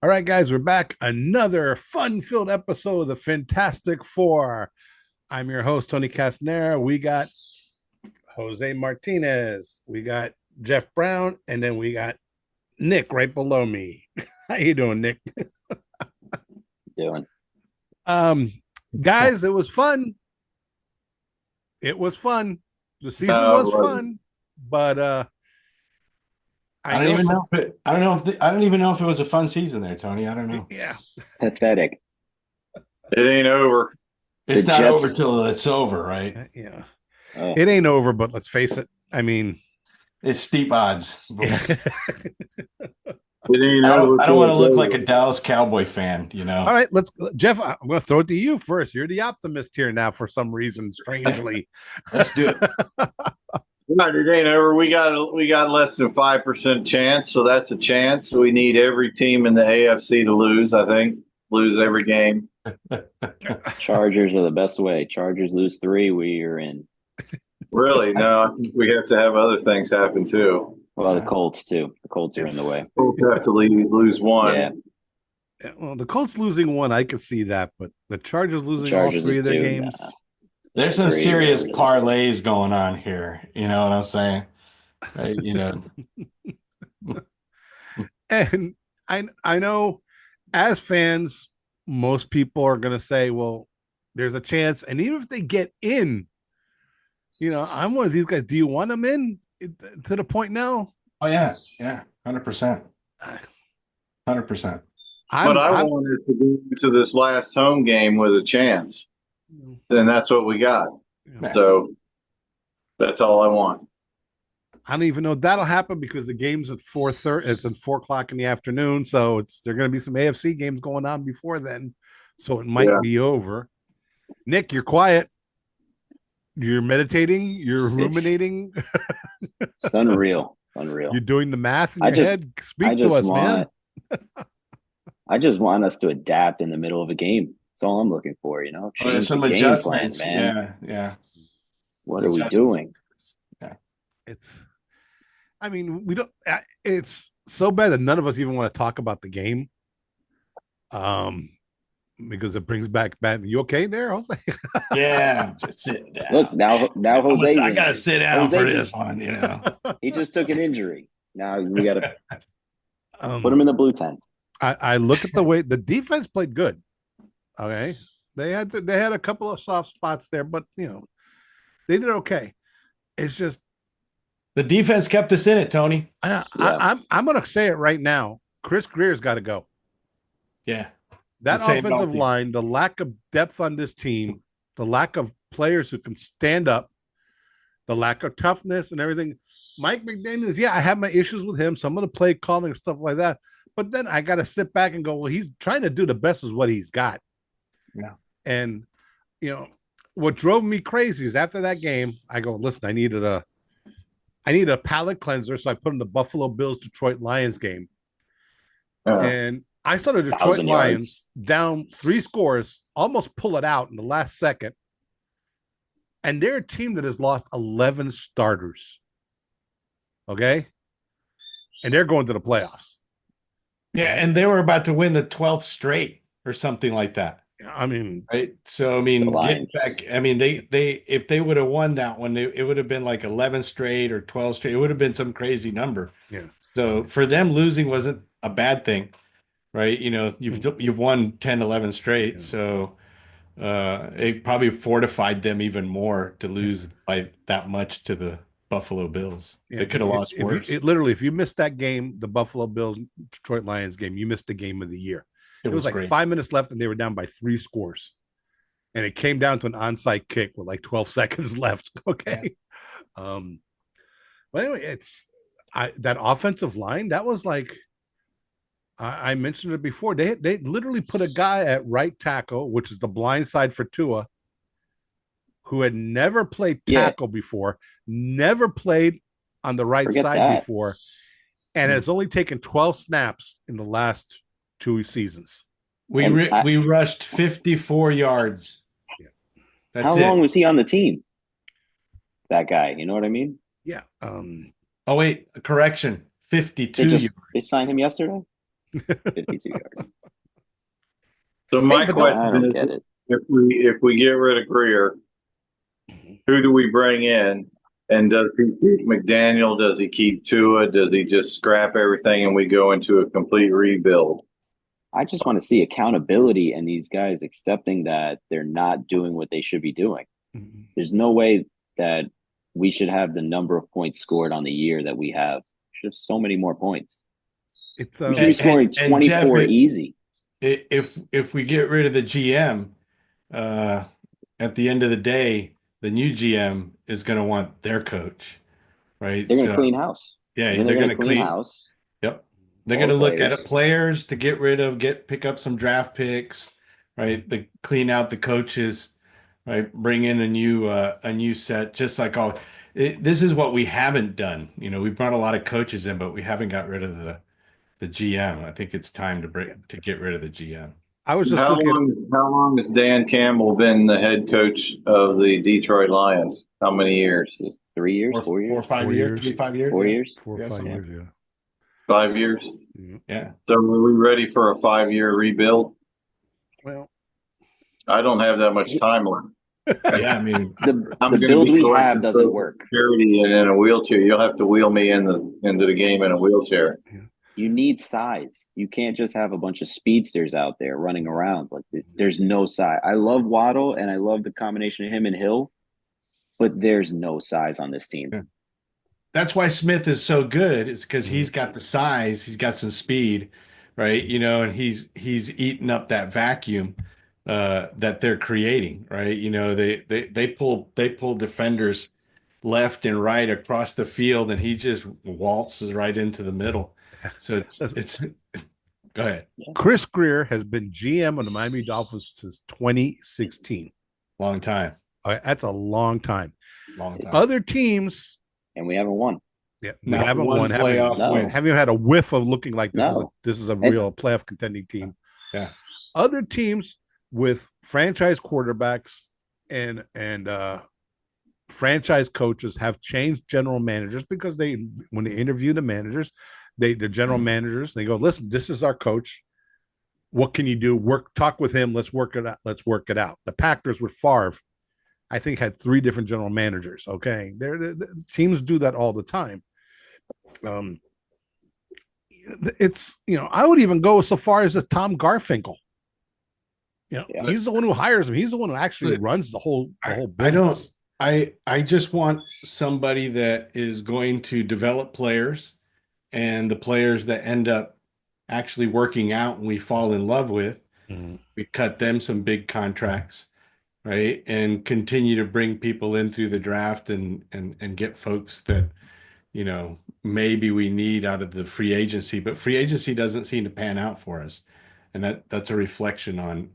All right, guys, we're back. Another fun-filled episode of the Fantastic Four. I'm your host, Tony Castanera. We got Jose Martinez. We got Jeff Brown, and then we got Nick right below me. How you doing, Nick? Doing. Um, guys, it was fun. It was fun. The season No, was it wasn't. fun, but I I don't know even some. know if it, I don't know if the, I don't even know if it was a fun season there, Tony. I don't know. Yeah, Pathetic. It ain't over. It's The not Jets. over till it's over, right? yeah. Oh, It ain't over, but let's face it. I mean, It's steep odds. yeah. It ain't I over don't. I don't till want to it's look over. like a Dallas Cowboy fan, you All know. right, let's Jeff. I'm going to throw it to you first. You're the optimist here now for some reason, strangely. Let's do it. Right, it ain't over. We got less than 5% chance, so that's a chance. We need every team in the AFC to lose. I think lose every game. Chargers are the best way. Chargers lose 3, we are in. Really? No, I think we have to have other things happen too. Well, the Colts too. The Colts are in the way. We'll have to lose one. Yeah, Well, the Colts losing one, I could see that, but the Chargers the losing all Chargers three is of their 2. games. Nah, There's some Three, serious whatever it is. parlays going on here. You know what I'm saying? Right, you know. And I know as fans, most people are going to say, well, there's a chance. And even if they get in, I'm one of these guys. Do you want them in to the point now? Oh yeah, 100%, 100%. But I I'm wanted to go into this last home game with a chance, and that's what we got. So that's all I want. I don't even know if that'll happen because the game's at 4:30. It's at 4 o'clock in the afternoon, so there are going to be some AFC games going on before then, so it might Yeah. be over. Nick, you're quiet. You're meditating. You're ruminating. It's unreal. Unreal. You're doing the math in I your just- head. I Speak to just us, man. want. I just want us to adapt in the middle of a game. That's all I'm looking for. Oh, Change there's the some game plan, adjustments. man. Yeah. What are we Adjustments. doing? Yeah. I mean, we don't. It's so bad that none of us even want to talk about the game. Because it brings back bad. You okay there? I was like, Yeah, just sit down. Look now. Jose. I gotta sit down Jose for just- this one, you know. He just took an injury. Now we got to um, put him in the blue tent. I look at the way the defense played good. Okay, they had a couple of soft spots there, but they did okay. It's just The defense kept us in it, Tony. I'm going to say it right now. Chris Grier's got to go. Yeah. That The same offensive Dolphin. line, the lack of depth on this team, the lack of players who can stand up, the lack of toughness and everything. Mike McDaniels, I have my issues with him. Some of the play calling and stuff like that. But then I got to sit back and go, well, he's trying to do the best with what he's got. Yeah. And, what drove me crazy is after that game, I go, listen, I needed a palate cleanser. So I put in the Buffalo Bills Detroit Lions game. And I saw the Detroit 1,000 yards. Lions down 3 scores, almost pull it out in the last second. And they're a team that has lost 11 starters. Okay. And they're going to the playoffs. Yeah, and they were about to win the 12th straight or something like that. I mean, Right. So I mean, The get Lions. back. I mean, they if they would have won that one, it would have been like 11 straight or 12 straight. It would have been some crazy number. yeah. So for them, losing wasn't a bad thing, right? You've won 10, 11 straight. Yeah. So it probably fortified them even more to lose by that much to the Buffalo Bills. They could have lost worse. If you missed that game, the Buffalo Bills Detroit Lions game, you missed the game of the year. It was like great. 5 minutes left and they were down by 3 scores. And it came down to an onside kick with like 12 seconds left. Okay. Yeah. But anyway, that offensive line, that was like I mentioned it before. They literally put a guy at right tackle, which is the blind side for Tua, who had never played tackle before, never played on the right Forget side that. before, and has only taken 12 snaps in the last 2 seasons. We rushed 54 yards. Yeah. That's How it. long was he on the team? That guy, you know what I mean? Yeah. Oh wait, correction. 52 They yards. signed him yesterday. 52 yards. So my but don't- I question don't is, get it. if we get rid of Grier, who do we bring in? And does he keep McDaniel? Does he keep Tua? Does he just scrap everything and we go into a complete rebuild? I just want to see accountability and these guys accepting that they're not doing what they should be doing. Mhm. There's no way that we should have the number of points scored on the year that we have. We should have so many more points. It's We should be scoring and Jeff, 24 easy. if we get rid of the GM, at the end of the day, the new GM is going to want their coach, right? They're going to So clean house. yeah, And then they're going going to to clean clean. house. Yep. They're All going to the look at players. players to get rid of, pick up some draft picks, right? The clean out the coaches, right? Bring in a new set, just like this is what we haven't done. We brought a lot of coaches in, but we haven't got rid of the GM. I think it's time to get rid of the GM. I was just How looking. long has Dan Campbell been the head coach of the Detroit Lions? How many years? Just 3 years, 4 years, 4 or 5 4 years, years. 3, 5 years, 4 yeah. years. 4 or Yeah, 5 something. years, yeah. 5 years. Yeah. So are we ready for a 5-year rebuild? Well, I don't have that much time left. Yeah, I mean, The I'm the gonna build be we collecting have doesn't Social work. Security and in a wheelchair. You'll have to wheel me into the game in a wheelchair. You need size. You can't just have a bunch of speedsters out there running around. There's no size. I love Waddle and I love the combination of him and Hill, but there's no size on this team. Yeah. That's why Smith is so good, is because he's got the size, he's got some speed, right? And he's eating up that vacuum that they're creating, right? They pull defenders left and right across the field, and he just waltzes right into the middle. So it's go ahead. Chris Grier has been GM of the Miami Dolphins since 2016. Long time. That's a long time. Long time. Other teams, And we haven't won. yeah, we Not haven't one won. playoff No. win. Haven't had a whiff of looking like No. this is a real playoff contending team. Yeah. Other teams with franchise quarterbacks and franchise coaches have changed general managers because when they interview the managers, the general managers, they go, listen, this is our coach. What can you do? Talk with him. Let's work it out. The Packers with Favre, I think, had 3 different general managers. Okay. The teams do that all the time. It's, I would even go so far as Tom Garfinkel. He's the one who hires him. He's the one who actually runs the whole business. I just want somebody that is going to develop players, and the players that end up actually working out and we fall in love with, we cut them some big contracts, right? And continue to bring people in through the draft and get folks that, maybe we need out of the free agency, but free agency doesn't seem to pan out for us. And that's a reflection on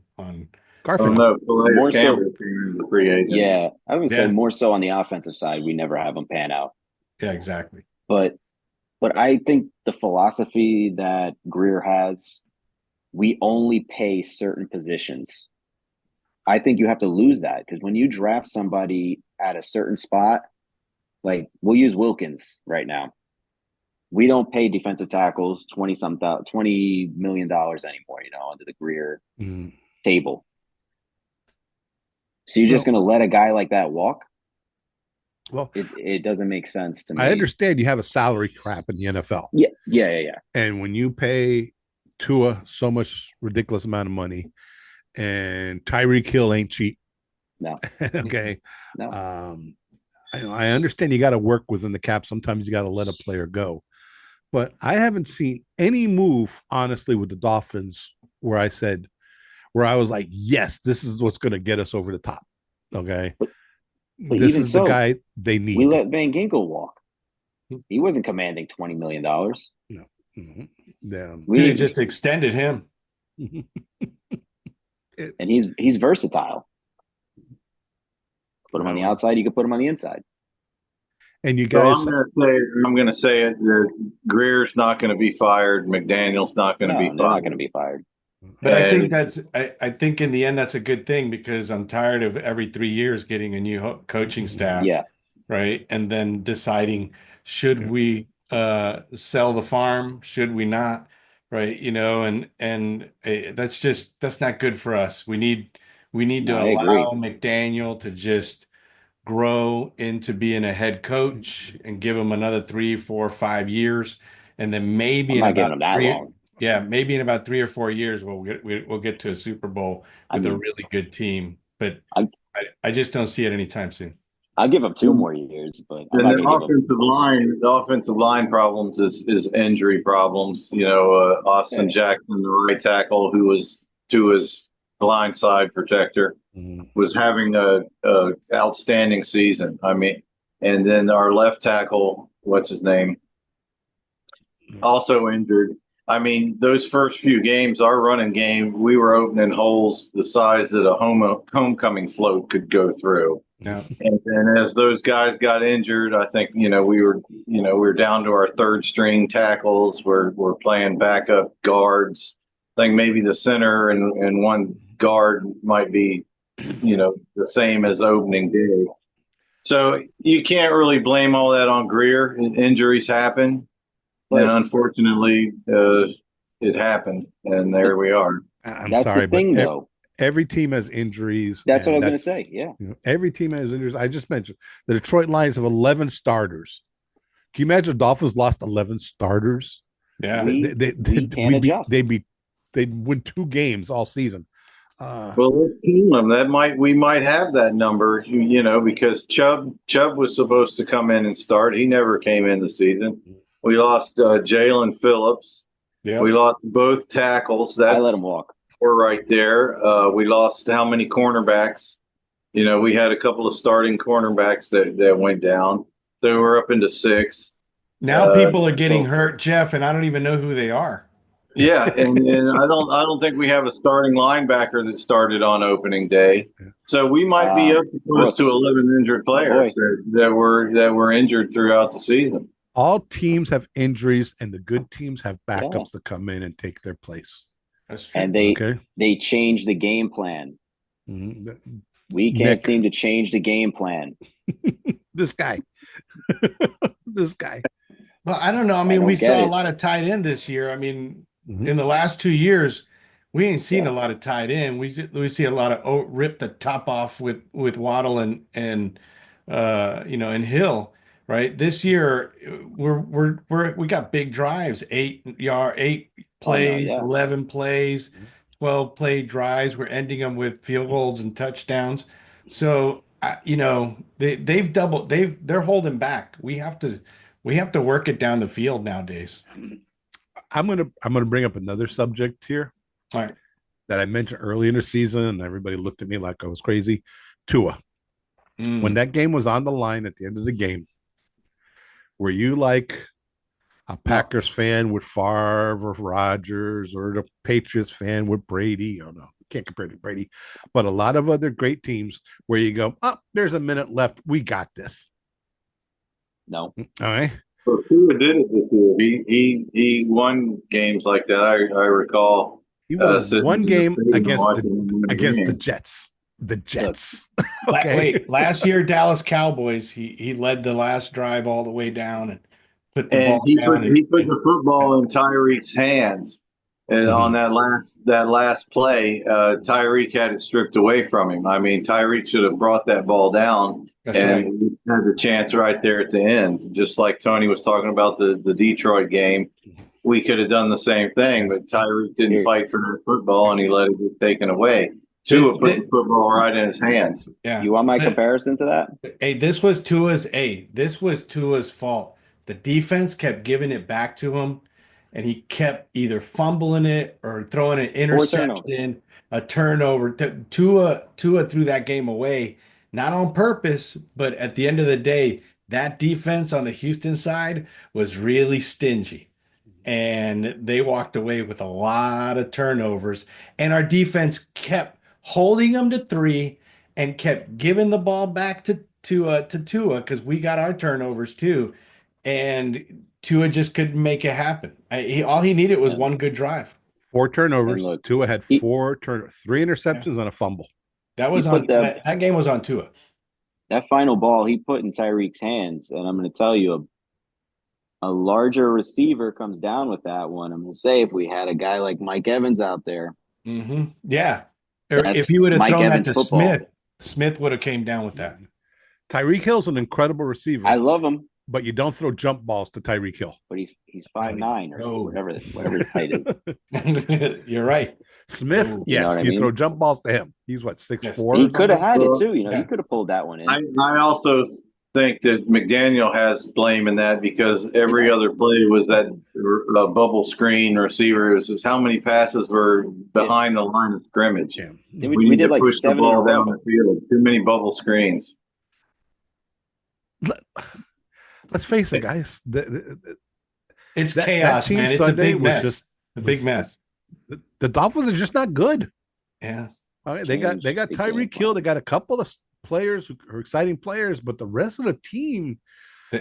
Garfinkel. No, More so- Campbell is the free agent. Yeah. I would say Yeah. more so on the offensive side, we never have them pan out. Yeah, exactly. But I think the philosophy that Grier has, we only pay certain positions. I think you have to lose that, because when you draft somebody at a certain spot, like we'll use Wilkins right now. We don't pay defensive tackles $20 million anymore, under the Grier table. So you're just going to let a guy like that walk? Well, it doesn't make sense to me. I understand you have a salary cap in the NFL. Yeah. And when you pay Tua so much ridiculous amount of money, and Tyreek Hill ain't cheap. No. Okay. No. I understand you got to work within the cap. Sometimes you got to let a player go. But I haven't seen any move, honestly, with the Dolphins where I was like, yes, this is what's going to get us over the top. Okay. But this even is so, the guy they need. We let Van Ginkel walk. He wasn't commanding $20 million. No. Mm-hmm. Yeah. We just extended him. And he's versatile. Put him on the outside, you can put him on the inside. And you So guys, I'm going to say it. Greer's not going to be fired. McDaniel's not going to be They're fired. not going to be fired. But I think in the end that's a good thing, because I'm tired of every 3 years getting a new coaching staff. Yeah. Right. And then deciding, should we sell the farm? Should we not? right? That's not good for us. We need No, to I agree. allow McDaniel to just grow into being a head coach and give him another 3, 4, 5 years, and then maybe I'm in not giving about him that three, long. yeah, maybe in about 3 or 4 years we'll get to a Super Bowl I with a mean, really good team. But I I just don't see it anytime soon. I'll give him 2 And, more years, but I'm and not gonna give him. the offensive line problems is injury problems. Austin Yeah, Jackson, the right tackle, who was to his blind side protector, Mhm. was having a outstanding season. I mean, and then our left tackle, what's his name, also injured. I mean, those first few games, our running game, we were opening holes the size that a homecoming float could go through. Yeah. And then as those guys got injured, I think we were down to our third string tackles. We're playing backup guards. I think maybe the center and one guard might be the same as opening day. So you can't really blame all that on Grier. Injuries happen, and but unfortunately, it happened, and but there we are. I'm that's the sorry, but thing, though. every team has injuries, That's what I and was gonna that's say. Yeah, every team has injuries. I just mentioned the Detroit Lions have 11 starters. Can you imagine Dolphins lost 11 starters? Yeah. we can adjust. They'd win 2 games all season. Uh, Well, let's team them. We might have that number, because Chubb was supposed to come in and start. He never came in the season. We lost Jalen Phillips. We Yep. lost both tackles. I let him That's walk. four right there. We lost how many cornerbacks? We had a couple of starting cornerbacks that went down. So we're up into six. Now Uh, people are getting So hurt, Jeff, and I don't even know who they are. Yeah, and I don't think we have a starting linebacker that started on opening day. So we might be up close to Brooks, 11 injured my players boy. that were injured throughout the season. all teams have injuries, and the good teams have Yeah, backups that come in and take their place. That's true. and they Okay. they changed the game plan. Mhm. We can't Nick, seem to change the game plan. this guy, this guy. Well, I don't know. I I mean, we don't get saw a it. lot of tight end this year. I mean, Mhm. in the last 2 years, we ain't seen Yeah, a lot of tight end. We see a lot of rip the top off with Waddle and Hill, right? This year, we got big drives, 8 plays, yeah. 11 plays, 12 play drives. We're ending them with field goals and touchdowns. So, they're holding back. We have to work it down the field nowadays. I'm gonna bring up another subject here All right. that I mentioned early in the season, and everybody looked at me like I was crazy. Tua, when Mm. that game was on the line at the end of the game, were you like a No, Packers fan with Favre or Rodgers, or the Patriots fan with Brady? Oh no, can't compare to Brady, but a lot of other great teams where you go, oh, there's a minute left, we got this. no. All right, So Tua did it this year. He won games like that. I recall he won sitting one in the game stadium watching him win a against the game. Jets. The Look, Jets. Okay. Wait, last year Dallas Cowboys, he led the last drive all the way down and put the And ball he put down he put and the football in Tyreek's hands. And on Mhm. that last play, Tyreek had it stripped away from him. I mean, Tyreek should have brought that ball down, that's and right. he had the chance right there at the end. Just like Tony was talking about the Detroit game, we could have done the same thing, but Tyreek didn't here, fight for that football, and he let it get taken away. This, Tua put the football right in his hands. yeah. you want my comparison to that? Hey, this was Tua's fault. The defense kept giving it back to him, and he kept either fumbling it or throwing an 4 turnovers. interception, a turnover. Tua threw that game away, not on purpose, but at the end of the day, that defense on the Houston side was really stingy. And they walked away with a lot of turnovers. And our defense kept holding them to three and kept giving the ball back to Tua because we got our turnovers too. And Tua just couldn't make it happen. All he needed was And one good drive. Four and turnovers. look, Tua had he three Yeah. interceptions and a fumble. That he was put on that game was on Tua. that final ball he put in Tyreek's hands, and I'm going to tell you, a larger receiver comes down with that one. I'm gonna say if we had a guy like Mike Evans out there, Yeah. Or if that's he would have Mike thrown that Evans to football. Smith would have came down with that. Tyreek Hill's an incredible receiver, I love him, but you don't throw jump balls to Tyreek Hill. but he's 5'9" or No. whatever his height is. You're right. Smith, No. You know yes, what I you mean? throw jump balls to him. He's what, 6'4" Yes. or He something could have like had it Well, too. You know, Yeah. he could have pulled that one in. I also think that McDaniel has blame in that because every other play was that bubble screen receiver. Is how many passes were behind the line of scrimmage. Yeah. We We need did to like push the 7 in a ball down row. the field. Too many bubble screens. Let's face it, guys. It's That chaos, team man. It's Sunday a big was mess. just A big mess. the Dolphins are just not good. Yeah. Okay, they got Change the game Tyreek Hill. plan. They got a couple of players who are exciting players, but the rest of the team,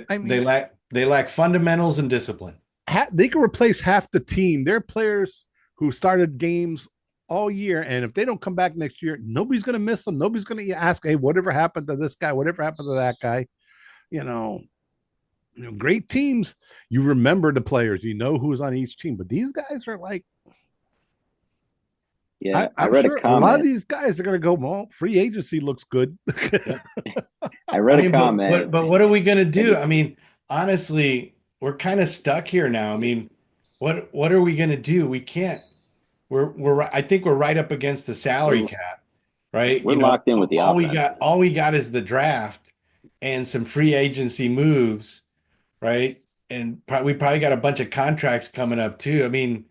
I mean, They lack fundamentals and discipline. they can replace half the team. They're players who started games all year, and if they don't come back next year, nobody's going to miss them. Nobody's going to ask, "Hey, whatever happened to this guy? Whatever happened to that guy?" Great teams. You remember the players. You know who's on each team, but these guys are like, Yeah, I I'm read sure a comment. a lot of these guys are going to go. Well, free agency looks good. I read a comment. But what are we going to do? I mean, honestly, we're kind of stuck here now. I mean, what are we going to do? We can't. I think we're right up against the salary cap, right? We're locked in with the offense. All we got is the draft and some free agency moves, right? And we probably got a bunch of contracts coming up too. I mean,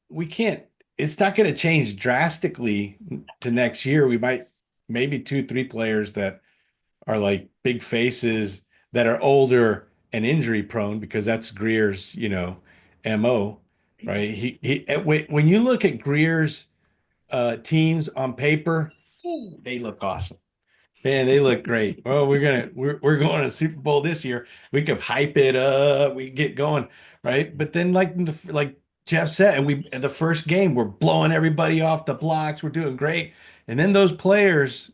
we can't. It's not going to change drastically to next year. We might maybe 2, 3 players that are like big faces that are older and injury prone because that's Grier's, MO, right? When you look at Grier's teams on paper, they look awesome. Man, they look great. Oh, we're going to Super Bowl this year. We could hype it up. We get going, right? But then, like Jeff said, and the first game, we're blowing everybody off the blocks. We're doing great, and then those players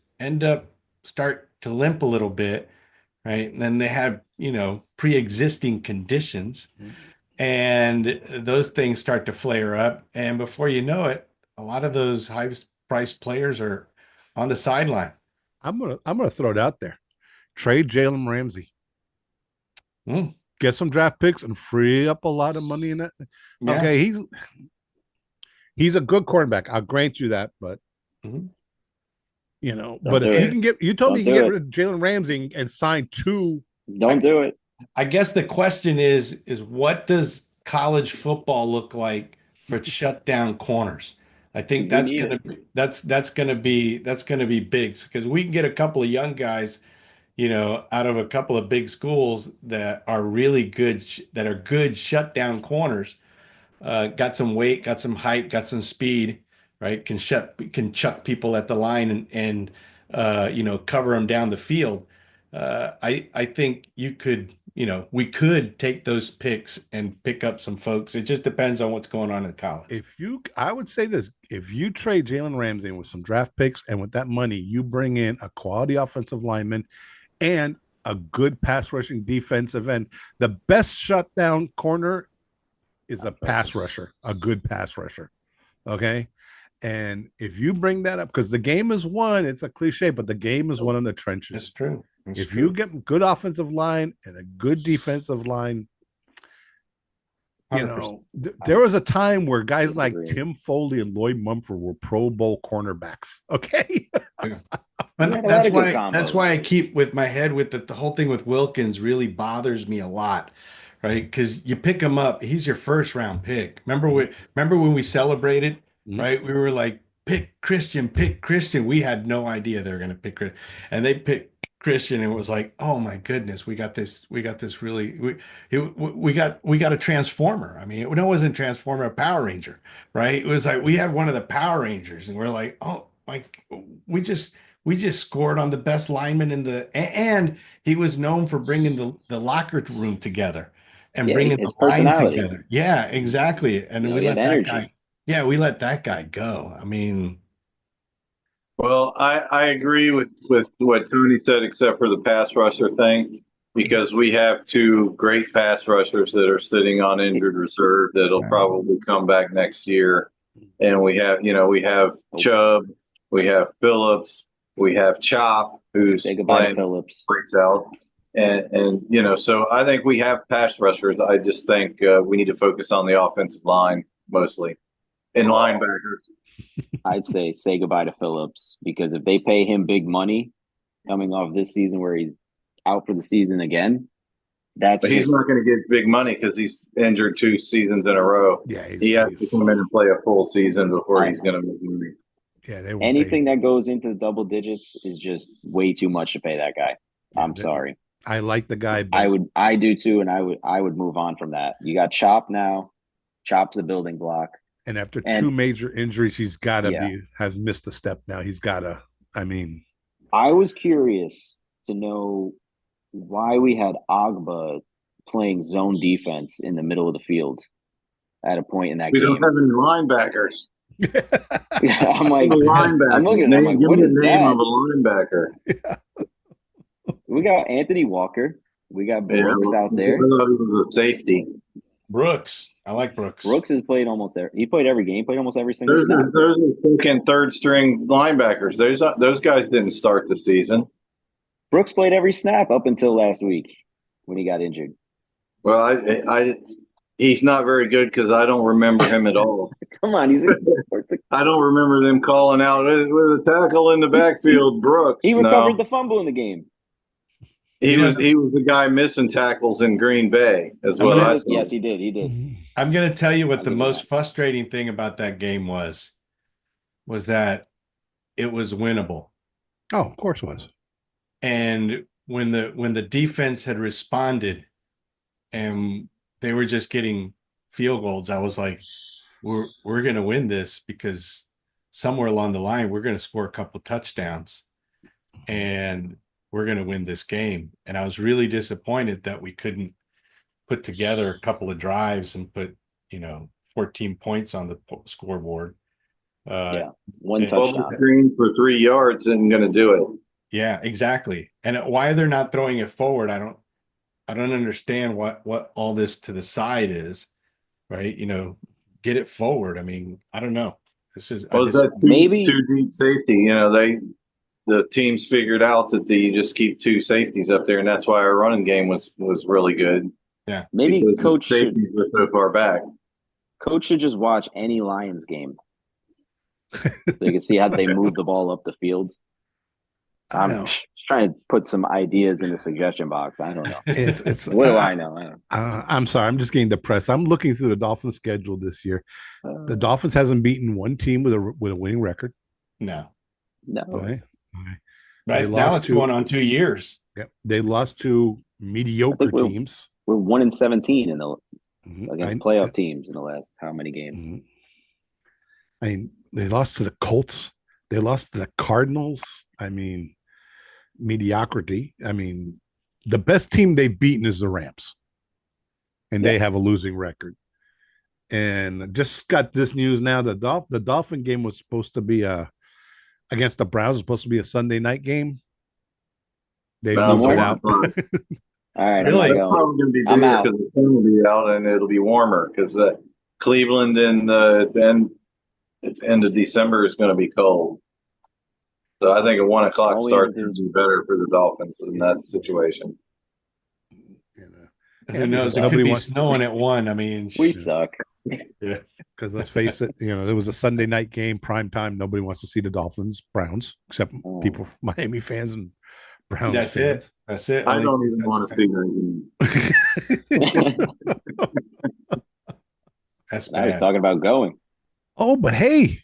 start to limp a little bit, right? And then they have pre-existing conditions, and those things start to flare up, and before you know it, a lot of those high-priced players are on the sideline. I'm gonna throw it out there. Trade Jalen Ramsey. Mm. Get some draft picks and free up a lot of money in it. Yeah. Okay, he's a good quarterback. I'll grant you that, but Mhm. but if you can you told me you can get rid of Jalen Ramsey and sign 2. Don't do it. I guess the question is what does college football look like for shutdown corners? I think that's gonna be big because we can get a couple of young guys, out of a couple of big schools that are really good, that are good shutdown corners. Got some weight, got some height, got some speed, right? Can chuck people at the line and cover them down the field. I think we could take those picks and pick up some folks. It just depends on what's going on in college. I would say this: if you trade Jalen Ramsey with some draft picks and with that money, you bring in a quality offensive lineman and a good pass rushing defensive end. The best shutdown corner is a pass rusher, a good pass rusher. Okay. And if you bring that up, because the game is won, it's a cliche, but the game is won in the trenches. It's true. If you get good offensive line and a good defensive line, 100%. there was a time where guys like Tim Foley and Lloyd Mumford were Pro Bowl cornerbacks. Okay. But that's why I keep with my head with the whole thing with Wilkins really bothers me a lot, right? Because you pick him up, he's your first round pick. Remember when we celebrated, right? We were like, pick Christian. We had no idea they were going to pick Christian, and they picked Christian, and it was like, oh my goodness, we got this really, we got a transformer. I mean, it wasn't a transformer, a Power Ranger, right? It was like we had one of the Power Rangers, and we're like, oh, like we just scored on the best lineman and he was known for bringing the locker room together and bringing the line together. Yeah, exactly. And we let that guy. Yeah, we let that guy go. I mean, well, I agree with what Tony said, except for the pass rusher thing. because we have two great pass rushers that are sitting on injured reserve that'll probably come back next year. And we have Chubb, we have Phillips, we have Chop, who's Say goodbye to playing Phillips. breaks out. And so I think we have pass rushers. I just think we need to focus on the offensive line mostly. And linebackers. I'd say goodbye to Phillips, because if they pay him big money coming off this season where he's out for the season again, But he's not going to get big money because he's injured 2 seasons in a row. Yeah, he has to come in and play a full season before he's going to make money. Yeah, they won't anything pay. that goes into the double digits is just way too much to pay that guy. Yeah, I'm sorry. I like the guy. But I do too, and I would move on from that. You got Chop now. Chop's a building block. And after 2 major injuries, he's got to has missed a step now. He's got to. I mean, I was curious to know why we had Agba playing zone defense in the middle of the field at a point in that game. We don't have any linebackers. I'm like, I'm looking. I'm like, what is that? Name of a linebacker. Yeah. We got Anthony Walker. We got Brooks out there. I thought he was a safety. Brooks. I like Brooks. Brooks has played almost there. He played every game. Played almost every single snap. Those are second, third string linebackers. Those guys didn't start the season. Brooks played every snap up until last week when he got injured. Well, he's not very good because I don't remember him at all. Come on, I don't remember them calling out with a tackle in the backfield. Brooks. He recovered the fumble in the game. He was the guy missing tackles in Green Bay as well. Yes, he did. He did. I'm going to tell you what the most frustrating thing about that game was that it was winnable. Oh, of course it was. And when the defense had responded and they were just getting field goals, I was like, we're going to win this because somewhere along the line we're going to score a couple touchdowns and we're going to win this game. And I was really disappointed that we couldn't put together a couple of drives and put 14 points on the scoreboard. One touchdown. Screen for 3 yards isn't going to do it. Yeah, exactly. And why they're not throwing it forward, I don't understand what all this to the side is, right? Get it forward. I mean, I don't know. Maybe too deep safety. The teams figured out that you just keep 2 safeties up there, and that's why our running game was really good. Yeah, maybe coach safeties were so far back. Coach should just watch any Lions game. So you can see how they move the ball up the field. I'm trying to put some ideas in the suggestion box. I don't know. It's what do I know? I'm sorry. I'm just getting depressed. I'm looking through the Dolphins' schedule this year. The Dolphins hasn't beaten one team with a winning record. No. Okay. Right now it's going on 2 years. Yep. They lost to mediocre teams. We're 1-17 against playoff teams in the last how many games? Mm-hmm. I mean, they lost to the Colts. They lost to the Cardinals. I mean, mediocrity. I mean, the best team they've beaten is the Rams, and they have a losing record. And just got this news now: the Dolphin game was supposed to be against the Browns. Was supposed to be a Sunday night game. They moved it out. All right, really? That's probably going to be bigger because the sun will be out and it'll be warmer because Cleveland and at the end of December is going to be cold. So I think a 1 o'clock start would be better for the Dolphins in that situation. Who knows? It could be snowing at 1. I mean, we suck. Yeah, because let's face it, it was a Sunday night game, prime time. Nobody wants to see the Dolphins, Browns, except people, Miami fans and Browns. That's fans. That's it. I don't even want to see that game. That's bad. I was talking about going. Oh, but hey,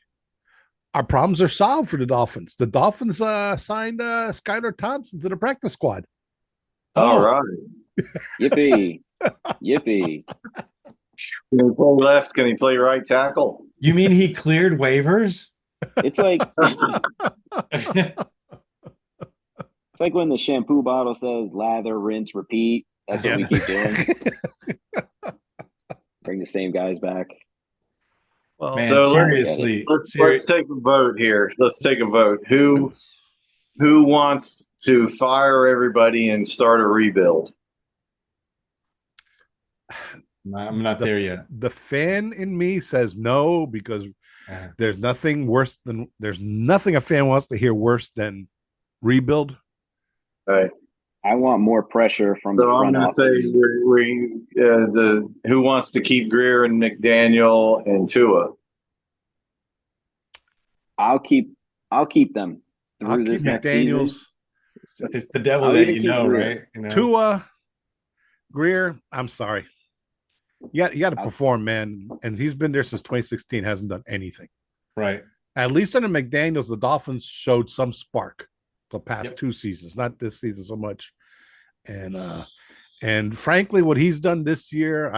our problems are solved for the Dolphins. The Dolphins signed Skylar Thompson to the practice squad. All right. Yippee. Yippee. Can he play left? Can he play right tackle? You mean he cleared waivers? It's like it's like when the shampoo bottle says lather, rinse, repeat. That's what we keep doing. Bring the same guys back. Well, man, so seriously, let's take a vote here. Let's take a vote. Who wants to fire everybody and start a rebuild? I'm not the, there yet. the fan in me says no, because there's nothing a fan wants to hear worse than rebuild. Right. I want more pressure from the So I'm front going to say office. the who wants to keep Grier and McDaniel and Tua. I'll keep them I'll through keep this next season. McDaniels. It's the devil I'll that even you keep know, Grier. right? You know? Tua, Grier, I'm sorry. You got to perform, man. And he's been there since 2016, hasn't done anything. Right. At least under McDaniels, the Dolphins showed some spark the past 2 seasons, not this season so much. And frankly, what he's done this year,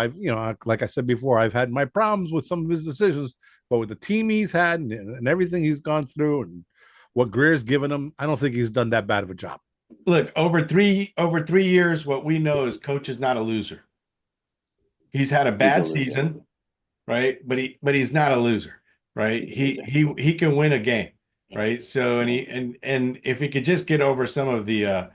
like I said before, I've had my problems with some of his decisions, but with the team he's had and everything he's gone through and what Grier's given him, I don't think he's done that bad of a job. Look, over 3 years, what we know is coach is not a loser. He's had a bad season, right? But he's not a loser, right? He can win a game, right? So and if he could just get over some of the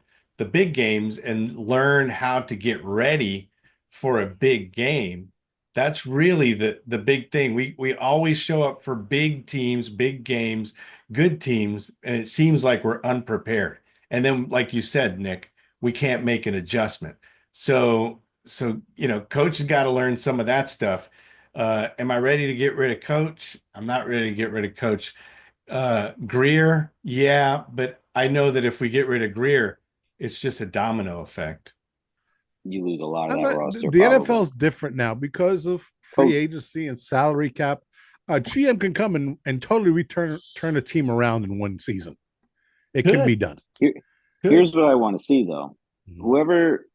big games and learn how to get ready for a big game, that's really the big thing. We always show up for big teams, big games, good teams, and it seems like we're unprepared. And then, like you said, Nick, we can't make an adjustment. So coach has got to learn some of that stuff. Am I ready to get rid of coach? I'm not ready to get rid of coach. Grier, yeah, but I know that if we get rid of Grier, it's just a domino effect. You lose a lot of that roster. The NFL is different now because of free agency and salary cap. GM can come and totally turn a team around in one season. It can be done. Here's what I want to see, though. Whoever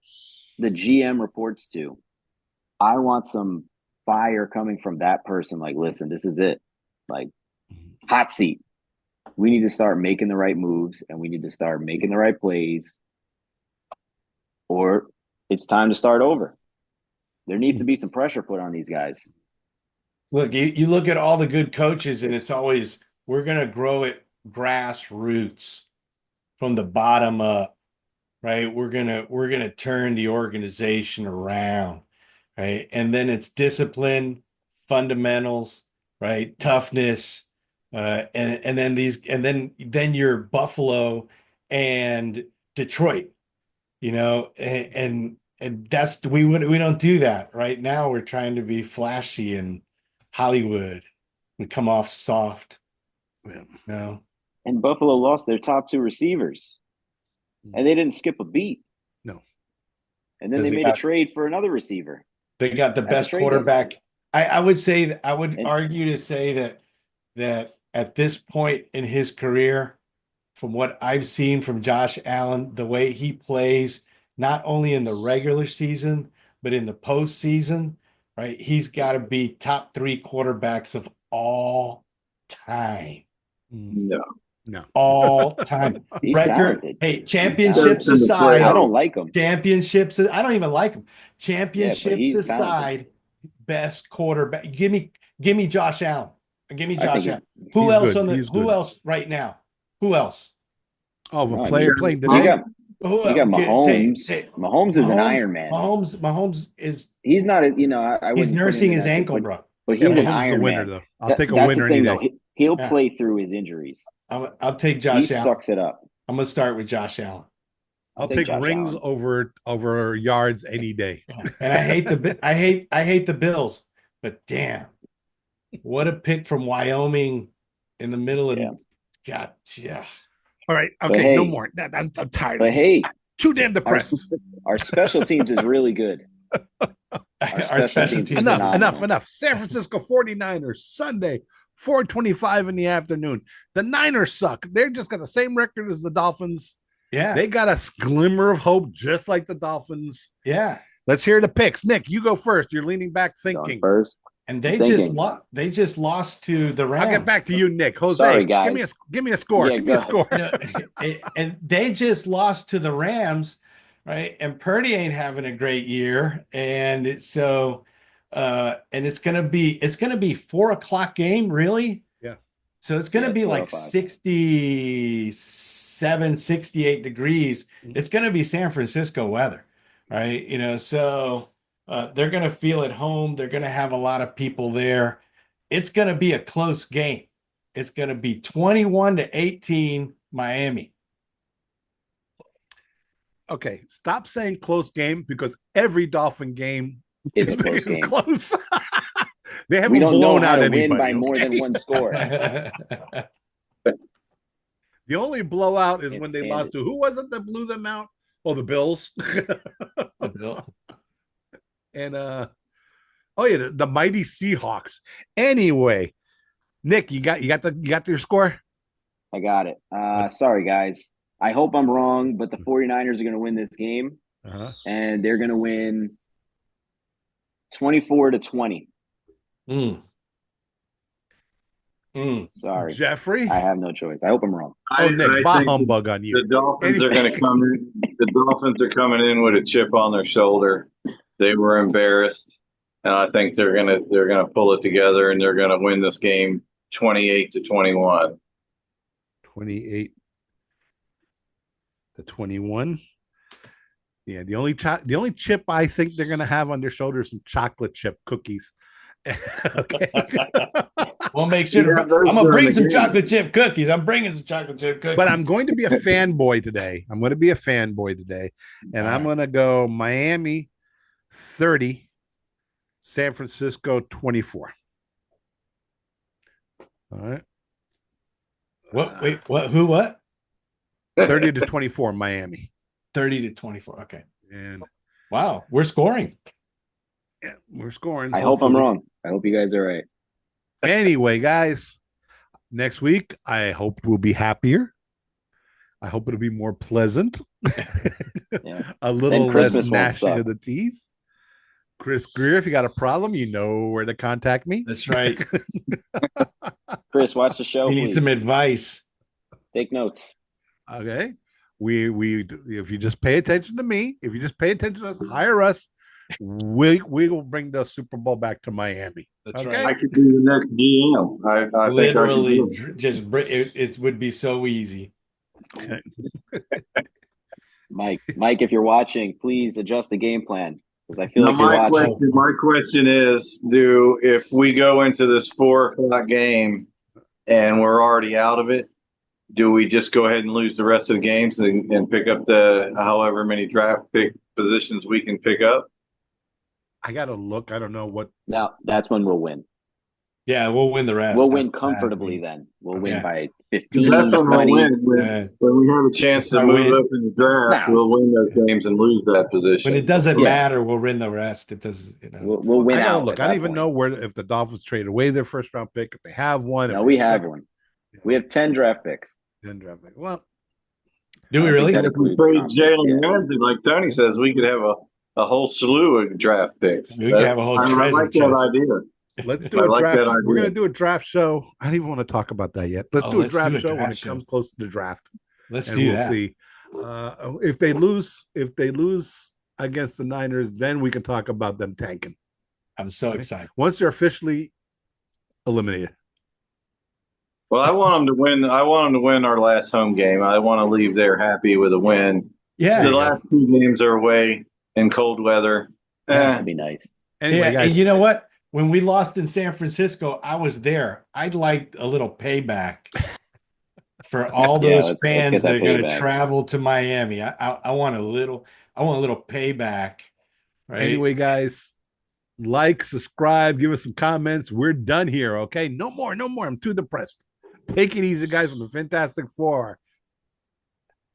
the GM reports to, I want some fire coming from that person. Like, listen, this is it. Like, hot seat. We need to start making the right moves, and we need to start making the right plays, or it's time to start over. There needs to be some pressure put on these guys. Look, you look at all the good coaches, and it's always, we're going to grow it grassroots from the bottom up, right? We're gonna turn the organization around, right? And then it's discipline, fundamentals, right? Toughness, and then you're Buffalo and Detroit, and that's we don't do that right now. We're trying to be flashy and Hollywood. We come off soft, And Buffalo lost their top 2 receivers, and they didn't skip a beat. No. And then they made a trade for another receiver. They got the best quarterback. I would say, I would argue to say that at this point in his career, from what I've seen from Josh Allen, the way he plays, not only in the regular season, but in the postseason, right? He's got to be top 3 quarterbacks of all time. No. All time. He's Record. talented. Hey, championships aside. I don't like him. Championships. I don't even like him. Championships aside, talented. Best quarterback. Give me Josh Allen. Give me Josh Allen. Who else right now? Who else? Oh, a player playing today. You got Mahomes. Mahomes is an Iron Man. Mahomes is. He's not. I he's nursing his ankle, bro. But he's an Iron winner, Man. Though. I'll take a winner any day. He'll play through his injuries. I'll take Josh Allen. He sucks it up. I'm gonna start with Josh Allen. I'll take rings over yards any day. And I hate the Bills, but damn, what a pick from Wyoming in the middle of God, yeah. All right, okay, no more. I'm tired. But hey, too damn depressed. Our special teams is really good. Our special teams. Enough. San Francisco 49ers Sunday, 4:25 in the afternoon. The Niners suck. They're just got the same record as the Dolphins. Yeah. They got a glimmer of hope, just like the Dolphins. Yeah. Let's hear the picks. Nick, you go first. You're leaning back thinking. First. And they just lost to the Rams. I'll get back to you, Nick. Jose, sorry, guys. give me a score. Yeah, give me a score. And they just lost to the Rams, right? And Purdy ain't having a great year. And so and it's gonna be 4:00 game, really? Yeah. So it's gonna be like 67, 68 degrees. It's gonna be San Francisco weather, right? So They're going to feel at home. They're going to have a lot of people there. It's going to be a close game. It's going to be 21-18 Miami. Okay, stop saying close game because every Dolphin game It's a close game. close. They haven't We don't know blown how out to anybody. win by more than okay? one score. The only blowout is Can't when they stand lost it. to who was it that blew them out? Oh, the Bills. And oh yeah, the mighty Seahawks. Anyway, Nick, you got your score? I got it. Sorry, guys. I hope I'm wrong, but the 49ers are going to win this game, and they're going to win 24-20. Sorry, Jeffrey. I have no choice. I hope I'm wrong. Oh, Nick, bah think humbug on you. The Dolphins are going to come in. The Dolphins are coming in with a chip on their shoulder. They were embarrassed, and I think they're gonna pull it together, and they're gonna win this game 28-21. 28-21. Yeah, the only chip I think they're gonna have on their shoulder is some chocolate chip cookies. Okay. We'll make sure. Yeah, I'm gonna bring some game. chocolate chip cookies. I'm bringing some chocolate chip cookies. But I'm going to be a fanboy today. And I'm going to go Miami 30, San Francisco 24. All right. What? Wait, what? Who? What? 30-24, Miami. 30-24. Okay. And wow, we're scoring. Yeah, we're scoring. I hope I'm wrong. I hope you guys are right. Anyway, guys, next week I hope we'll be happier. I hope it'll be more pleasant. Yeah. A little Christmas less won't gnashing suck. of the teeth. Chris Grier, if you got a problem, you know where to contact me. That's right. Chris, watch the show. We need please. some advice. Take notes. Okay. We if you just pay attention to me, if you just pay attention to us, hire us, we will bring the Super Bowl back to Miami. That's Okay? I could be the next GM. I Literally, think I could do it. it would be so easy. Mike, if you're watching, please adjust the game plan because I feel Now, like you're watching. my question is, if we go into this 4 o'clock game and we're already out of it, do we just go ahead and lose the rest of the games and pick up the however many draft pick positions we can pick up? I gotta look. I don't know what. Now that's when we'll win. Yeah, we'll win the rest. We'll win comfortably then. We'll win by 15, That's when 20. we'll win. When we have a chance to move up in the draft, we'll win those games and lose that position. When it doesn't matter, we'll win the rest. It does, We'll win out. Look, I don't even know if the Dolphins traded away their first round pick, if they have one. No, we have one. We have 10 draft picks. 10 draft pick. Well, do we really? If we trade Jalen Ramsey, like Tony says, we could have a whole slew of draft picks. We could have a whole treasure I like chest. that idea. Let's do a draft. We're going to do a draft show. I don't even want to talk about that yet. Let's do a draft show when it comes close to the draft. Let's do that. See if they lose. If they lose against the Niners, then we can talk about them tanking. I'm so excited. Once they're officially eliminated. Well, I want them to win. I want them to win our last home game. I want to leave there happy with a win. Yeah. The last 2 games are away in cold weather. That'd be nice. Anyway, guys, and you know what? When we lost in San Francisco, I was there. I'd like a little payback for all those fans that are going to travel to Miami. I want a little payback. Right? Anyway, guys, like, subscribe, give us some comments. We're done here. Okay. No more. I'm too depressed. Take it easy, guys, from the Fantastic Four.